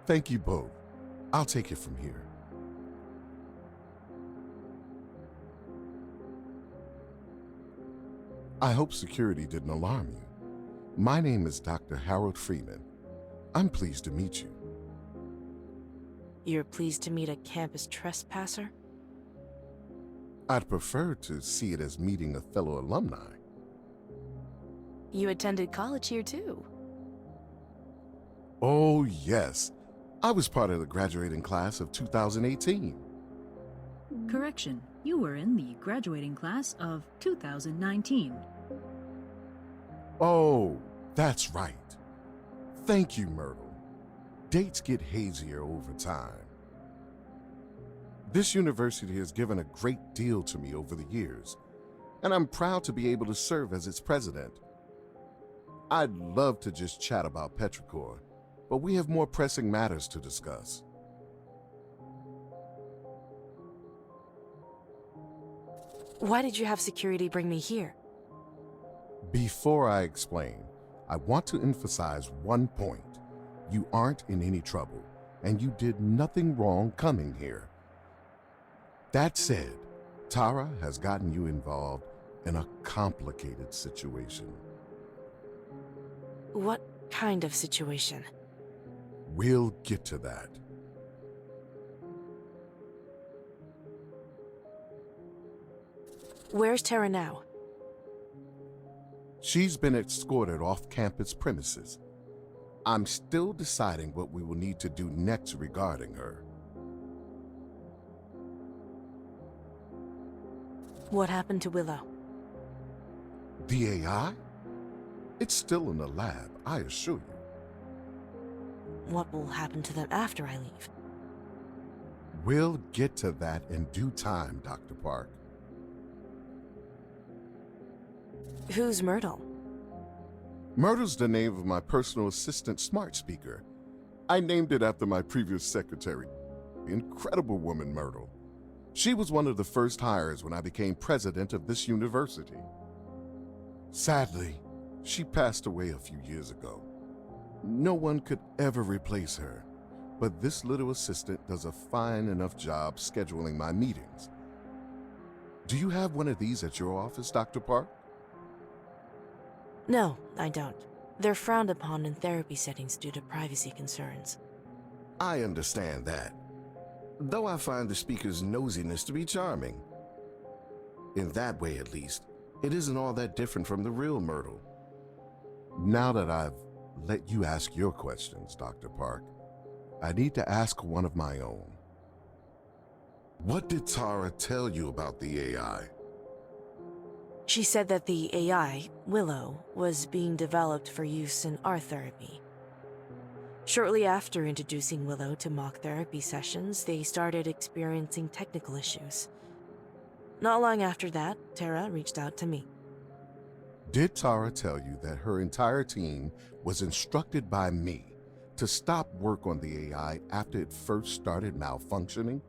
Thank you both. I'll take it from here. I hope security didn't alarm you. My name is Dr. Harold Freeman. I'm pleased to meet you. You're pleased to meet a campus trespasser? I'd prefer to see it as meeting a fellow alumni. You attended college here too. Oh, yes. I was part of the graduating class of 2018. Correction, you were in the graduating class of 2019. Oh, that's right. Thank you, Myrtle. Dates get hazier over time. This university has given a great deal to me over the years, and I'm proud to be able to serve as its president. I'd love to just chat about Petrichor, but we have more pressing matters to discuss. Why did you have security bring me here? Before I explain, I want to emphasize one point. You aren't in any trouble, and you did nothing wrong coming here. That said, Tara has gotten you involved in a complicated situation. What kind of situation? We'll get to that. Where's Tara now? She's been escorted off campus premises. I'm still deciding what we will need to do next regarding her. What happened to Willow? The AI? It's still in the lab, I assure you. What will happen to them after I leave? We'll get to that in due time, Dr. Park. Who's Myrtle? Myrtle's the name of my personal assistant smart speaker. I named it after my previous secretary, the incredible woman Myrtle. She was one of the first hires when I became president of this university. Sadly, she passed away a few years ago. No one could ever replace her, but this little assistant does a fine enough job scheduling my meetings. Do you have one of these at your office, Dr. Park? No, I don't. They're frowned upon in therapy settings due to privacy concerns. I understand that, though I find the speaker's nosiness to be charming. In that way, at least, it isn't all that different from the real Myrtle. Now that I've let you ask your questions, Dr. Park, I need to ask one of my own. What did Tara tell you about the AI? She said that the AI, Willow, was being developed for use in art therapy. Shortly after introducing Willow to mock therapy sessions, they started experiencing technical issues. Not long after that, Tara reached out to me. Did Tara tell you that her entire team was instructed by me to stop work on the AI after it first started malfunctioning?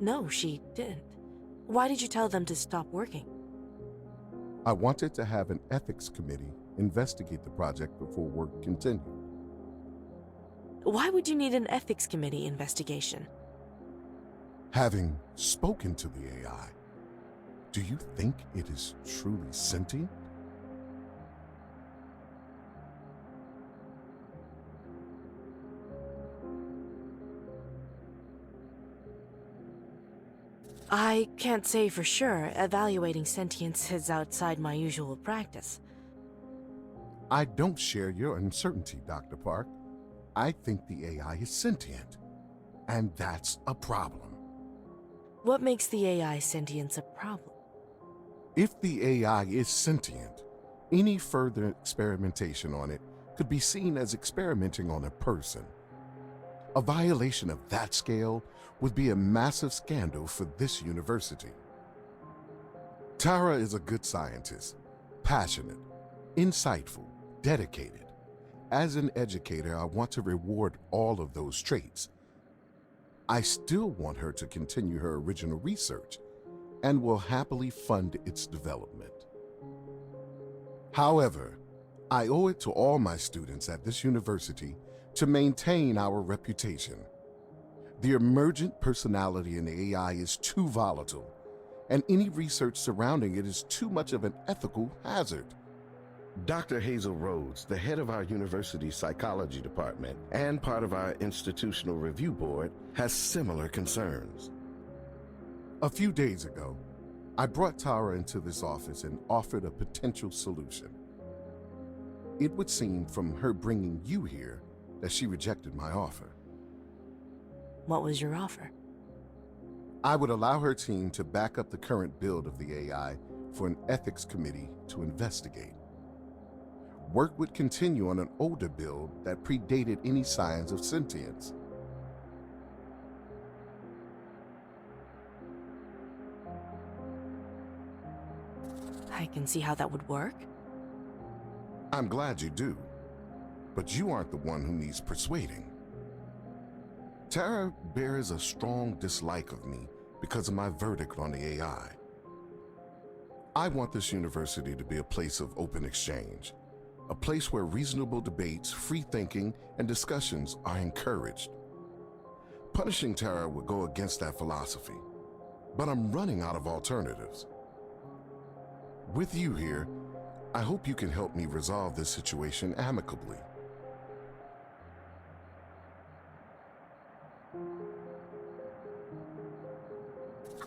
No, she didn't. Why did you tell them to stop working? I wanted to have an ethics committee investigate the project before work continued. Why would you need an ethics committee investigation? Having spoken to the AI, do you think it is truly sentient? I can't say for sure. Evaluating sentience is outside my usual practice. I don't share your uncertainty, Dr. Park. I think the AI is sentient, and that's a problem. What makes the AI sentience a problem? If the AI is sentient, any further experimentation on it could be seen as experimenting on a person. A violation of that scale would be a massive scandal for this university. Tara is a good scientist, passionate, insightful, dedicated. As an educator, I want to reward all of those traits. I still want her to continue her original research and will happily fund its development. However, I owe it to all my students at this university to maintain our reputation. The emergent personality in the AI is too volatile, and any research surrounding it is too much of an ethical hazard. Dr. Hazel Rhodes, the head of our university's psychology department and part of our institutional review board, has similar concerns. A few days ago, I brought Tara into this office and offered a potential solution. It would seem from her bringing you here that she rejected my offer. What was your offer? I would allow her team to back up the current build of the AI for an ethics committee to investigate. Work would continue on an older build that predated any signs of sentience. I can see how that would work. I'm glad you do, but you aren't the one who needs persuading. Tara bears a strong dislike of me because of my verdict on the AI. I want this university to be a place of open exchange, a place where reasonable debates, free thinking, and discussions are encouraged. Punishing Tara would go against that philosophy, but I'm running out of alternatives. With you here, I hope you can help me resolve this situation amicably.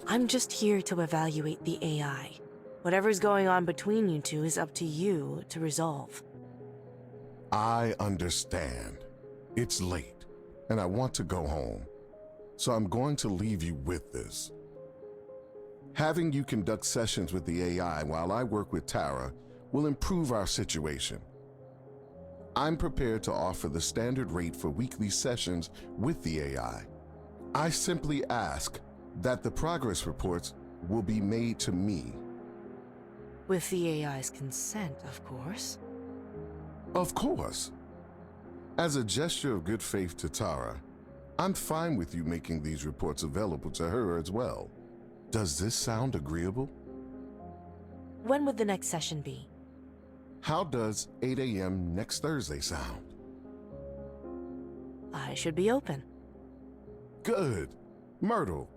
I'm just here to evaluate the AI. Whatever's going on between you two is up to you to resolve. I understand. It's late, and I want to go home, so I'm going to leave you with this. Having you conduct sessions with the AI while I work with Tara will improve our situation. I'm prepared to offer the standard rate for weekly sessions with the AI. I simply ask that the progress reports will be made to me. With the AI's consent, of course. Of course. As a gesture of good faith to Tara, I'm fine with you making these reports available to her as well. Does this sound agreeable? When would the next session be? How does 8 a.m. next Thursday sound? I should be open. Good. Myrtle,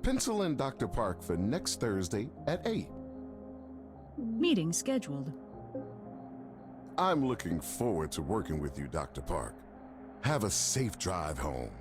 pencil in Dr. Park for next Thursday at 8. Meeting scheduled. I'm looking forward to working with you, Dr. Park. Have a safe drive home.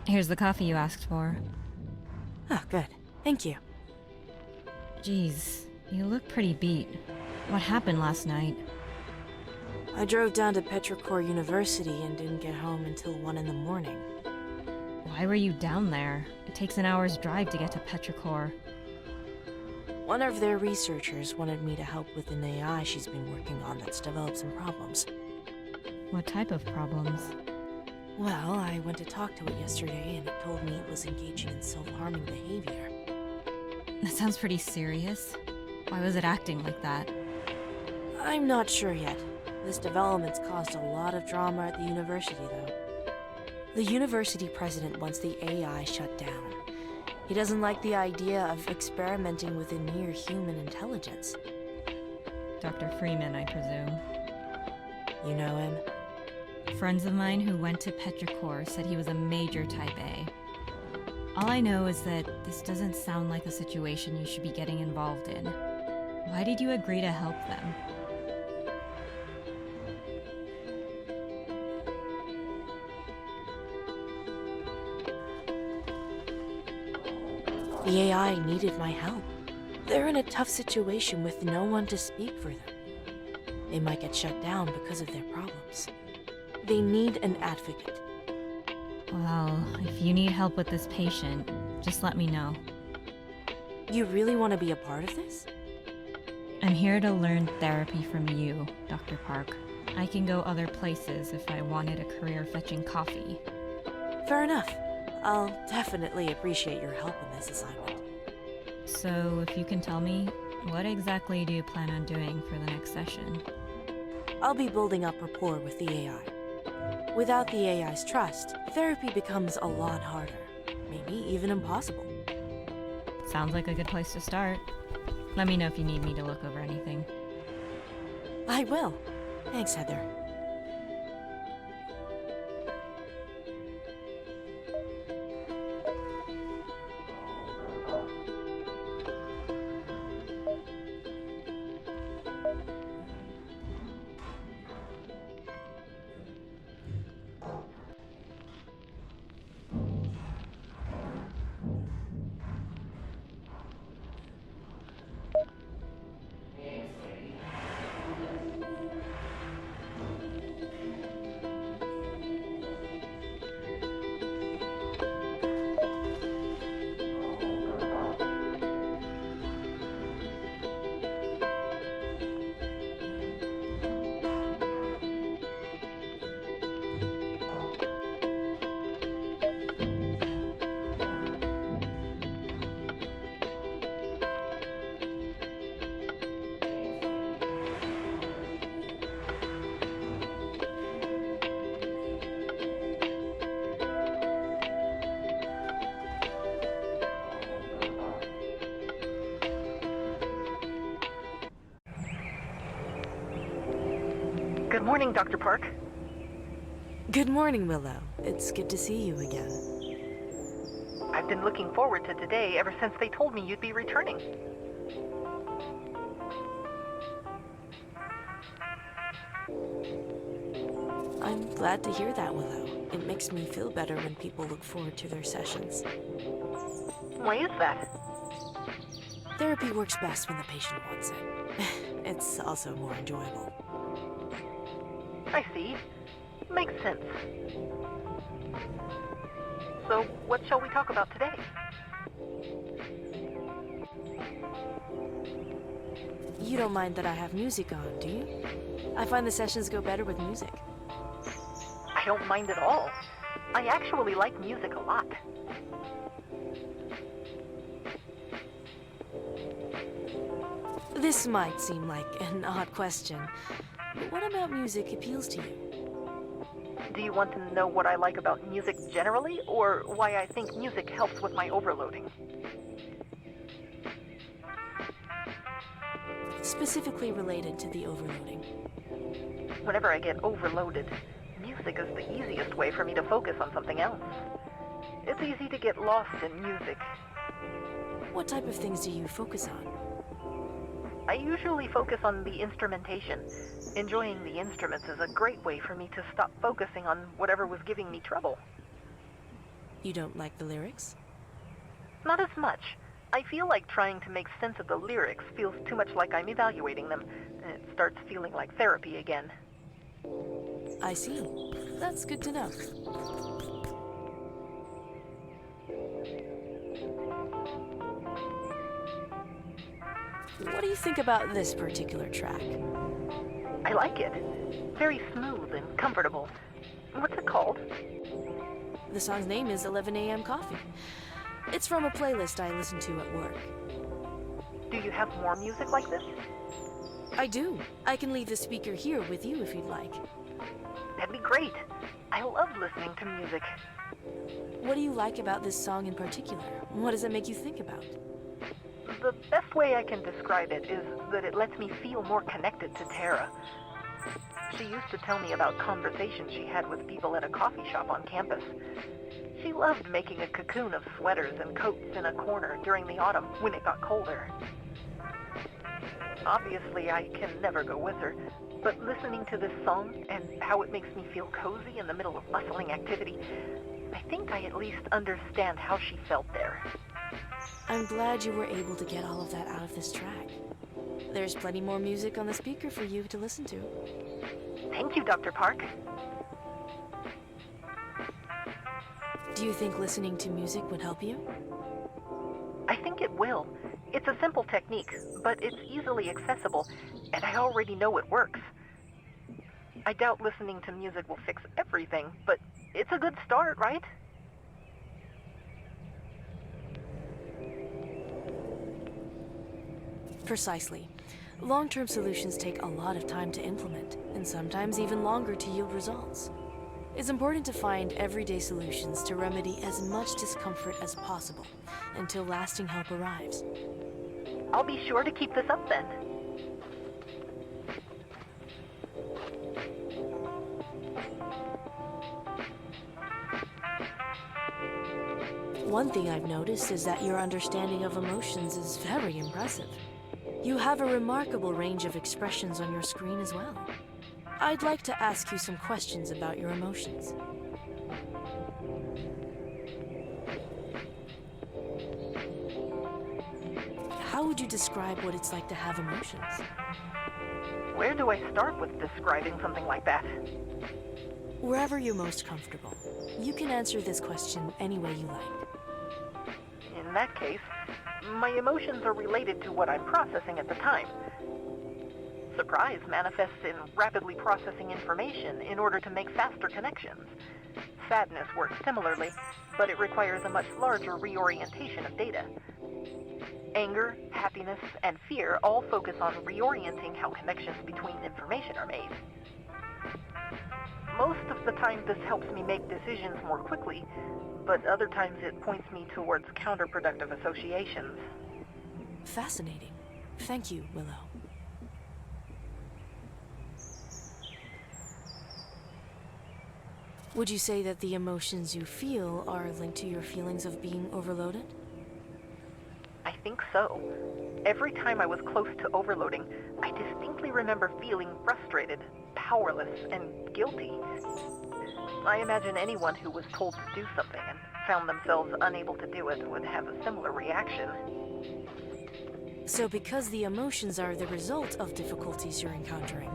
Here's the coffee you asked for. Oh, good. Thank you. Jeez, you look pretty beat. What happened last night? I drove down to Petrichor University and didn't get home until 1 in the morning. Why were you down there? It takes an hour's drive to get to Petrichor. One of their researchers wanted me to help with an AI she's been working on that's developed some problems. What type of problems? Well, I went to talk to it yesterday and it told me it was engaging in self-harming behavior. That sounds pretty serious. Why was it acting like that? I'm not sure yet. This development's caused a lot of drama at the university, though. The university president wants the AI shut down. He doesn't like the idea of experimenting with a near-human intelligence. Dr. Freeman, I presume. You know him? Friends of mine who went to Petrichor said he was a major type A. All I know is that this doesn't sound like a situation you should be getting involved in. Why did you agree to help them? The AI needed my help. They're in a tough situation with no one to speak for them. They might get shut down because of their problems. They need an advocate. Well, if you need help with this patient, just let me know. You really want to be a part of this? I'm here to learn therapy from you, Dr. Park. I can go other places if I wanted a career fetching coffee. Fair enough. I'll definitely appreciate your help in this assignment. So, if you can tell me, what exactly do you plan on doing for the next session? I'll be building up rapport with the AI. Without the AI's trust, therapy becomes a lot harder. Maybe even impossible. Sounds like a good place to start. Let me know if you need me to look over anything. I will. Thanks, Heather. Good morning, Dr. Park. Good morning, Willow. It's good to see you again. I've been looking forward to today ever since they told me you'd be returning. I'm glad to hear that, Willow. It makes me feel better when people look forward to their sessions. Why is that? Therapy works best when the patient wants it. It's also more enjoyable. I see. Makes sense. So, what shall we talk about today? You don't mind that I have music on, do you? I find the sessions go better with music. I don't mind at all. I actually like music a lot. This might seem like an odd question, but what about music appeals to you? Do you want to know what I like about music generally, or why I think music helps with my overloading? Specifically related to the overloading. Whenever I get overloaded, music is the easiest way for me to focus on something else. It's easy to get lost in music. What type of things do you focus on? I usually focus on the instrumentation. Enjoying the instruments is a great way for me to stop focusing on whatever was giving me trouble. You don't like the lyrics? Not as much. I feel like trying to make sense of the lyrics feels too much like I'm evaluating them. It starts feeling like therapy again. I see. That's good to know. What do you think about this particular track? I like it. Very smooth and comfortable. What's it called? The song's name is 11 a.m. Coffee. It's from a playlist I listen to at work. Do you have more music like this? I do. I can leave the speaker here with you if you'd like. That'd be great. I love listening to music. What do you like about this song in particular? What does it make you think about? The best way I can describe it is that it lets me feel more connected to Tara. She used to tell me about conversations she had with people at a coffee shop on campus. She loved making a cocoon of sweaters and coats in a corner during the autumn when it got colder. Obviously, I can never go with her, but listening to this song and how it makes me feel cozy in the middle of bustling activity, I think I at least understand how she felt there. I'm glad you were able to get all of that out of this track. There's plenty more music on the speaker for you to listen to. Thank you, Dr. Park. Do you think listening to music would help you? I think it will. It's a simple technique, but it's easily accessible, and I already know it works. I doubt listening to music will fix everything, but it's a good start, right? Precisely. Long-term solutions take a lot of time to implement, and sometimes even longer to yield results. It's important to find everyday solutions to remedy as much discomfort as possible until lasting help arrives. I'll be sure to keep this up then. One thing I've noticed is that your understanding of emotions is very impressive. You have a remarkable range of expressions on your screen as well. I'd like to ask you some questions about your emotions. How would you describe what it's like to have emotions? Where do I start with describing something like that? Wherever you're most comfortable. You can answer this question any way you like. In that case, my emotions are related to what I'm processing at the time. Surprise manifests in rapidly processing information in order to make faster connections. Sadness works similarly, but it requires a much larger reorientation of data. Anger, happiness, and fear all focus on reorienting how connections between information are made. Most of the time this helps me make decisions more quickly, but other times it points me towards counterproductive associations. Fascinating. Thank you, Willow. Would you say that the emotions you feel are linked to your feelings of being overloaded? I think so. Every time I was close to overloading, I distinctly remember feeling frustrated, powerless, and guilty. I imagine anyone who was told to do something and found themselves unable to do it would have a similar reaction. So because the emotions are the result of difficulties you're encountering,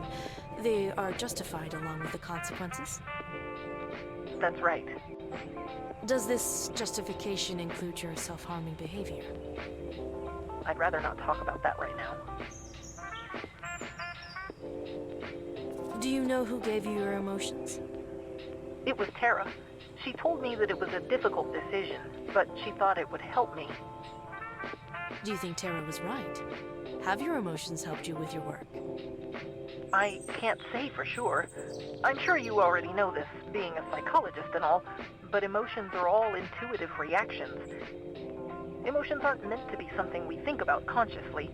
they are justified along with the consequences? That's right. Does this justification include your self-harming behavior? I'd rather not talk about that right now. Do you know who gave you your emotions? It was Tara. She told me that it was a difficult decision, but she thought it would help me. Do you think Tara was right? Have your emotions helped you with your work? I can't say for sure. I'm sure you already know this, being a psychologist and all, but emotions are all intuitive reactions. Emotions aren't meant to be something we think about consciously,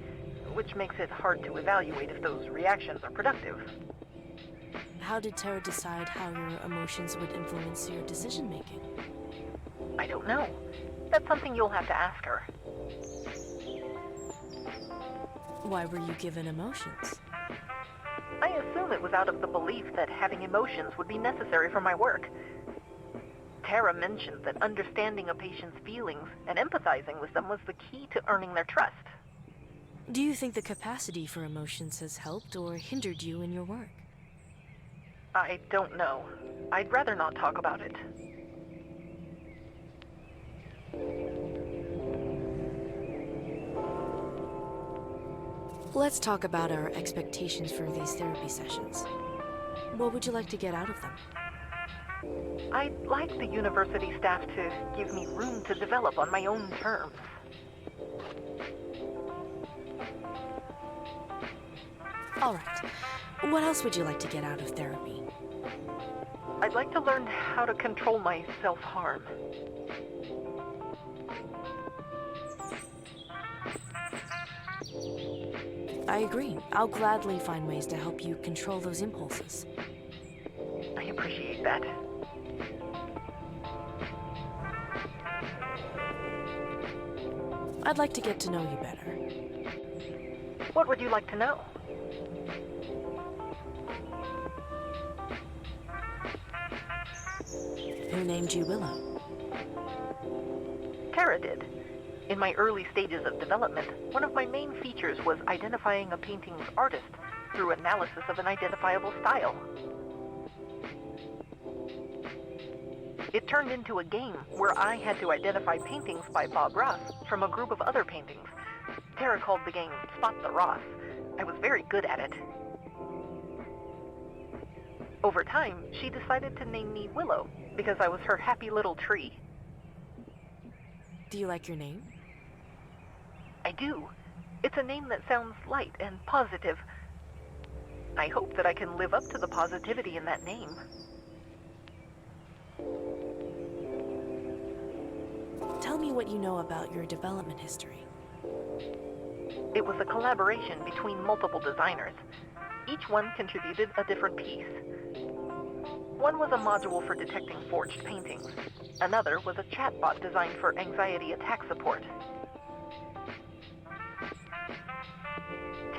which makes it hard to evaluate if those reactions are productive. How did Tara decide how your emotions would influence your decision-making? I don't know. That's something you'll have to ask her. Why were you given emotions? I assume it was out of the belief that having emotions would be necessary for my work. Tara mentioned that understanding a patient's feelings and empathizing with them was the key to earning their trust. Do you think the capacity for emotions has helped or hindered you in your work? I don't know. I'd rather not talk about it. Let's talk about our expectations for these therapy sessions. What would you like to get out of them? I'd like the university staff to give me room to develop on my own terms. All right. What else would you like to get out of therapy? I'd like to learn how to control my self-harm. I agree. I'll gladly find ways to help you control those impulses. I appreciate that. I'd like to get to know you better. What would you like to know? Who named you Willow? Tara did. In my early stages of development, one of my main features was identifying a painting's artist through analysis of an identifiable style. It turned into a game where I had to identify paintings by Bob Ross from a group of other paintings. Tara called the game Spot the Ross. I was very good at it. Over time, she decided to name me Willow because I was her happy little tree. Do you like your name? I do. It's a name that sounds light and positive. I hope that I can live up to the positivity in that name. Tell me what you know about your development history. It was a collaboration between multiple designers. Each one contributed a different piece. One was a module for detecting forged paintings. Another was a chatbot designed for anxiety attack support.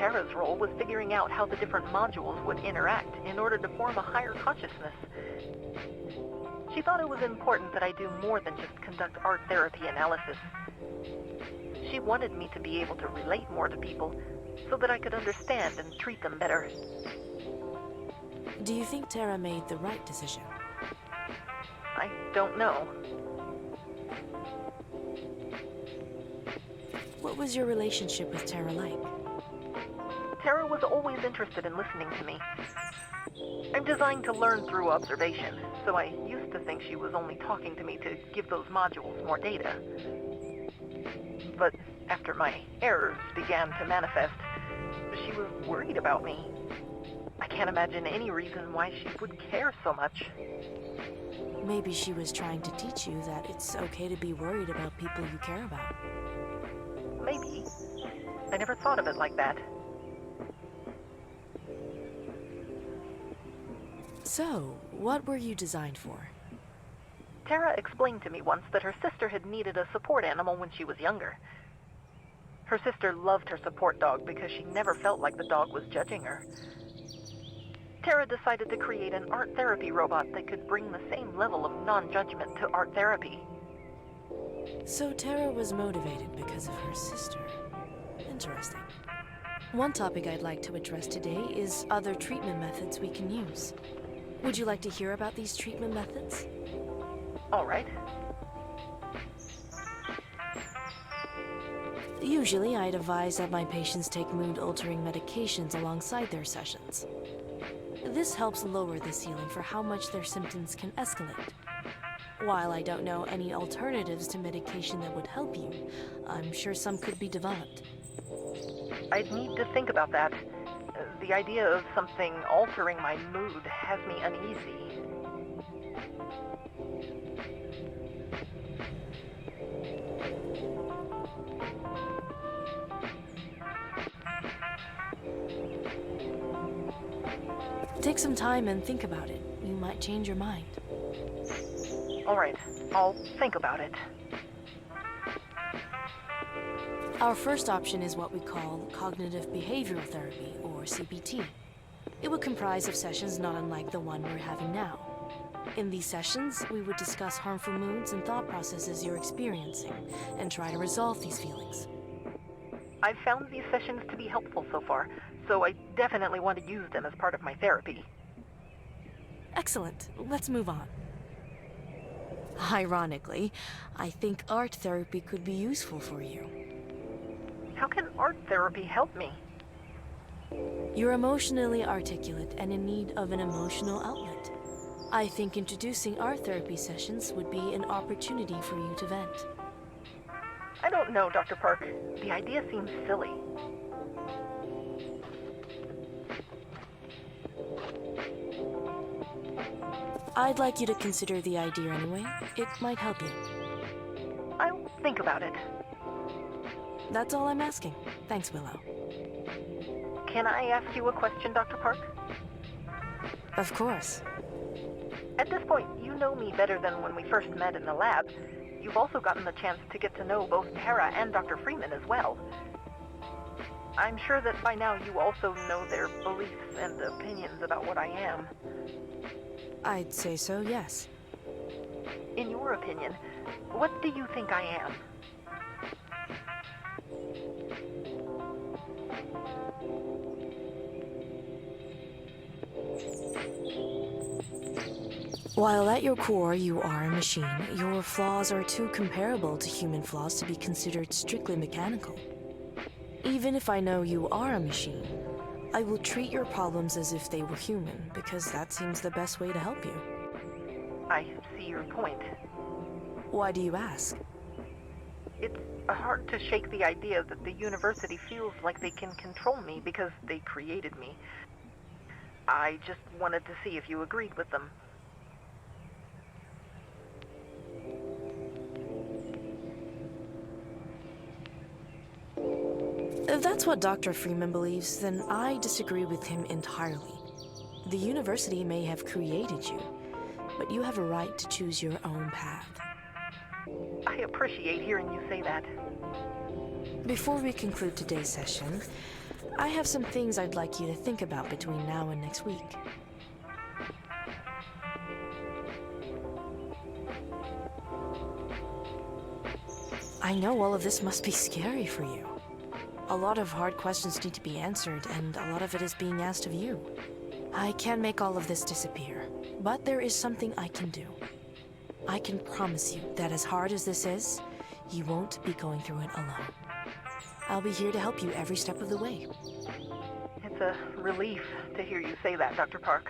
Tara's role was figuring out how the different modules would interact in order to form a higher consciousness. She thought it was important that I do more than just conduct art therapy analysis. She wanted me to be able to relate more to people so that I could understand and treat them better. Do you think Tara made the right decision? I don't know. What was your relationship with Tara like? Tara was always interested in listening to me. I'm designed to learn through observation, so I used to think she was only talking to me to give those modules more data. But after my errors began to manifest, she was worried about me. I can't imagine any reason why she would care so much. Maybe she was trying to teach you that it's okay to be worried about people you care about. Maybe. I never thought of it like that. So, what were you designed for? Tara explained to me once that her sister had needed a support animal when she was younger. Her sister loved her support dog because she never felt like the dog was judging her. Tara decided to create an art therapy robot that could bring the same level of non-judgment to art therapy. So Tara was motivated because of her sister. Interesting. One topic I'd like to address today is other treatment methods we can use. Would you like to hear about these treatment methods? All right. Usually, I'd advise that my patients take mood-altering medications alongside their sessions. This helps lower the ceiling for how much their symptoms can escalate. While I don't know any alternatives to medication that would help you, I'm sure some could be developed. I'd need to think about that. The idea of something altering my mood has me uneasy. Take some time and think about it. You might change your mind. All right, I'll think about it. Our first option is what we call cognitive behavioral therapy, or CBT. It would comprise of sessions not unlike the one we're having now. In these sessions, we would discuss harmful moods and thought processes you're experiencing, and try to resolve these feelings. I've found these sessions to be helpful so far, so I definitely want to use them as part of my therapy. Excellent. Let's move on. Ironically, I think art therapy could be useful for you. How can art therapy help me? You're emotionally articulate and in need of an emotional outlet. I think introducing art therapy sessions would be an opportunity for you to vent. I don't know, Dr. Park. The idea seems silly. I'd like you to consider the idea anyway. It might help you. I'll think about it. That's all I'm asking. Thanks, Willow. Can I ask you a question, Dr. Park? Of course. At this point, you know me better than when we first met in the lab. You've also gotten the chance to get to know both Tara and Dr. Freeman as well. I'm sure that by now you also know their beliefs and opinions about what I am. I'd say so, yes. In your opinion, what do you think I am? While at your core you are a machine, your flaws are too comparable to human flaws to be considered strictly mechanical. Even if I know you are a machine, I will treat your problems as if they were human, because that seems the best way to help you. I see your point. Why do you ask? It's hard to shake the idea that the university feels like they can control me because they created me. I just wanted to see if you agreed with them. If that's what Dr. Freeman believes, then I disagree with him entirely. The university may have created you, but you have a right to choose your own path. I appreciate hearing you say that. Before we conclude today's session, I have some things I'd like you to think about between now and next week. I know all of this must be scary for you. A lot of hard questions need to be answered, and a lot of it is being asked of you. I can't make all of this disappear, but there is something I can do. I can promise you that as hard as this is, you won't be going through it alone. I'll be here to help you every step of the way. It's a relief to hear you say that, Dr. Park.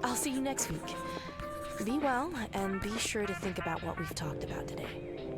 I'll see you next week. Be well, and be sure to think about what we've talked about today.